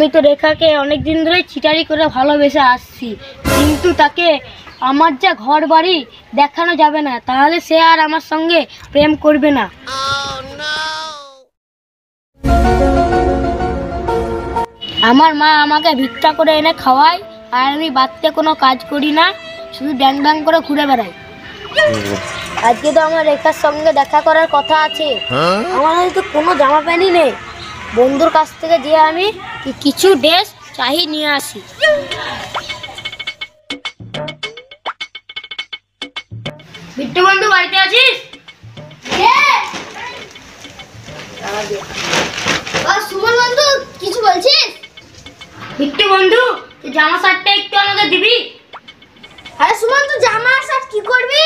আমি তো রেখাকে অনেক দিন ধরে চিটারি করে ভালোবেসে আসছি, কিন্তু তাকে আমার যা ঘর বাড়ি দেখানো যাবে না, তাহলে সে আর আমার সঙ্গে প্রেম করবে না। আমার মা আমাকে ভিক্ষা করে এনে খাওয়ায়, আর আমি বাড়িতে কোনো কাজ করি না, শুধু ড্যাং ড্যাং করে ঘুরে বেড়াই। আজকে তো আমার রেখার সঙ্গে দেখা করার কথা আছে। আমার হয়তো কোনো জামা প্যান্টই নেই। বন্ধুর কাছ থেকে যে আমি কিছু ড্রেস চাই নিয়ে আসি। বিট্টু বন্ধু বাড়িতে আছিস? সুমন বন্ধু কিছু বলছিস? বিট্টু বন্ধু তুই জামা শার্টটা একটু আমাকে দিবি? আরে সুমন তুই জামা শার্ট কি করবি?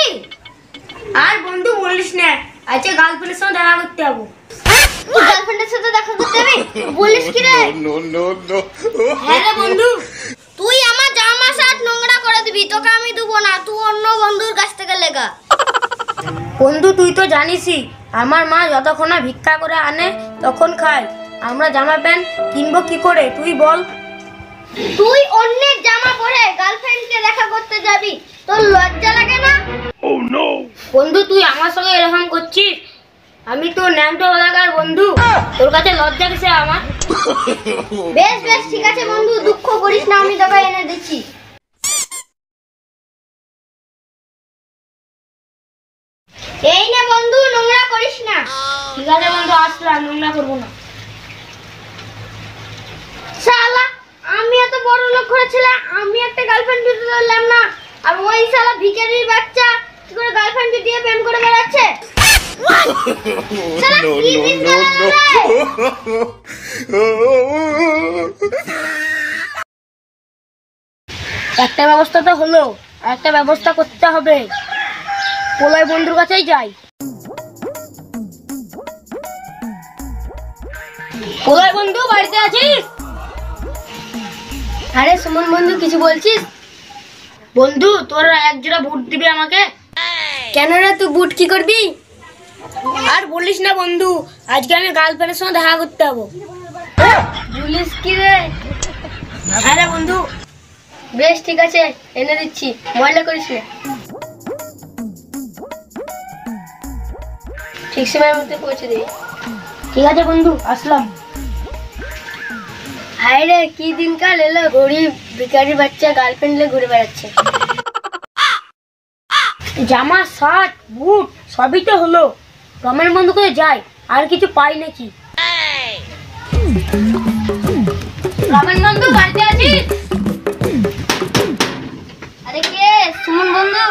আর বন্ধু বলিস না, আজকে গার্লফ্রেন্ডের সঙ্গে দেখা করতে যাবো। তুই গার্লফ্রেন্ডের সাথে দেখা করতে যাবি? বলিস কি রে? হ্যাঁ রে বন্ধু, তুই আমার জামা শার্ট নোংরা করে দিবি, তোকে আমি দেবো না, তুই অন্য বন্ধুর কাছ থেকে লেগা। বন্ধু তুই তো জানিসই আমার মা যতক্ষণ না ভিক্ষা করে আনে তখন খাই। আমরা জামা প্যান্ট কিনবো কি করে তুই বল? তুই অন্যের জামা পরে গার্লফ্রেন্ডকে দেখা করতে যাবি, তোর লজ্জা লাগে না? Oh no! বন্ধু তুই আমার সঙ্গে এরকম করছিস? আমি তো ন্যাংটো লাগার বন্ধু, তোর কাছে লজ্জা কিসে আমার? বেশ বেশ ঠিক আছে বন্ধু, দুঃখ করিস না, আমি তোকে এনে দিচ্ছি। এই নে বন্ধু, নোংরা করিস না। ঠিক আছে বন্ধু, আসলাম, নোংরা করবো না। শালা আমি এত বড় লোক করেছিলাম, আমি একটা গার্লফ্রেন্ড জুটে ধরলাম না, আর ওই শালা ভিখারির বাচ্চা কি করে গার্লফ্রেন্ড জুটিয়ে প্রেম করে বেড়াচ্ছে। একটা ব্যবস্থা তো হলো, একটা ব্যবস্থা করতে হবে। পোলাই বন্ধুর কাছেই যাই। পোলাই বন্ধু বাড়িতে আছিস? আরে সুমন বন্ধু কিছু বলছিস? বন্ধু তোর এক জোড়া বুট দিবি আমাকে? কেন রে, তুই বুট কি করবি? আর বলিস না বন্ধু, আজকে আমি গার্লফ্রেন্ডের সঙ্গে দেখা করতে যাবো। বলিস কি রে? আরে বন্ধু বেশ ঠিক আছে, এনে দিচ্ছি, ময়লা করিস না। ঠিক সময়ের মধ্যে পৌঁছে দিই। ঠিক আছে বন্ধু, আসলাম। হায় রে কি দিনকাল এলো, গরিব ভিখারি বাচ্চা গার্লফ্রেন্ড নিয়ে ঘুরে বেড়াচ্ছে। জামা শার্ট বুট সবই তো হলো, রমের বন্ধু করে যাই, আর কিছু পাই নাকি? রমেন বন্ধু বাড়িতে আছিস? আরে কে? সুমন বন্ধু।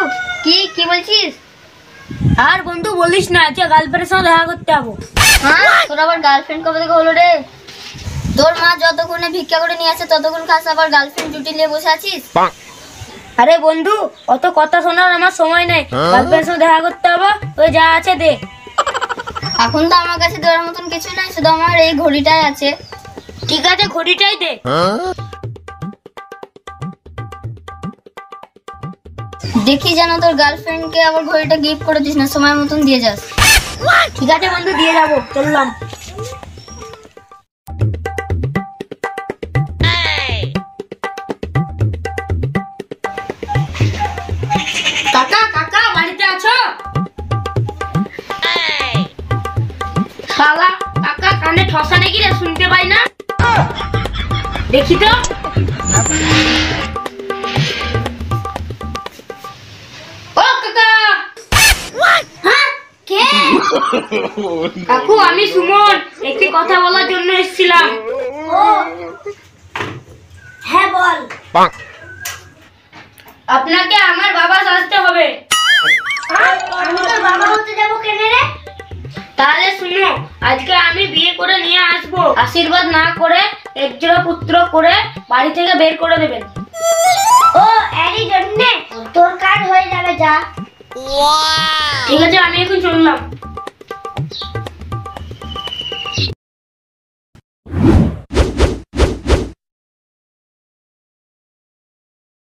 কি কি বলছিস? আর বন্ধু বলিস না, আজকে গার্লফ্রেন্ডের সঙ্গে দেখা করতে যাবো। হ্যাঁ তোর আবার গার্লফ্রেন্ড কবে থেকে হলো রে? তোর মা যতক্ষণে ভিক্ষা করে নিয়ে আসে ততক্ষণ খাস, আবার গার্লফ্রেন্ড জুটি নিয়ে বসে আছিস? আরে বন্ধু অত কথা শোনার আমার সময় নেই, গার্লফ্রেন্ডের সঙ্গে দেখা করতে হবে, তুই যা আছে দে। এখন তো আমার কাছে দেওয়ার মতন কিছু নাই, শুধু আমার এই ঘড়িটাই আছে। ঠিক আছে ঘড়িটাই দে। দেখি যেন তোর গার্লফ্রেন্ডকে আবার ঘড়িটা গিফট করে দিস না, সময় মতন দিয়ে যাস। ঠিক আছে বন্ধু, দিয়ে যাবো, চললাম। কাকা কাকা বাড়িতে আছো? শালা কাকা কানে ঠসা নাকি রে, শুনতে পাই না? দেখি তো। ও কাকা। হ্যাঁ কে? কাকু আমি সুমন, একটি কথা বলার জন্য এসেছিলাম। হ্যাঁ বল। আপনাকে আমার বাবা সাজতে হবে। আমি তোর বাবা হতে যাবো কেন রে? তাহলে শুনো, আজকে আমি বিয়ে করে নিয়ে আসবো, আশীর্বাদ না করে একজোড়া পুত্র করে বাড়ি থেকে বের করে দেবেন। ও এরই জন্য তোর কাজ হয়ে যাবে, যা। ঠিক আছে আমি এখন চললাম।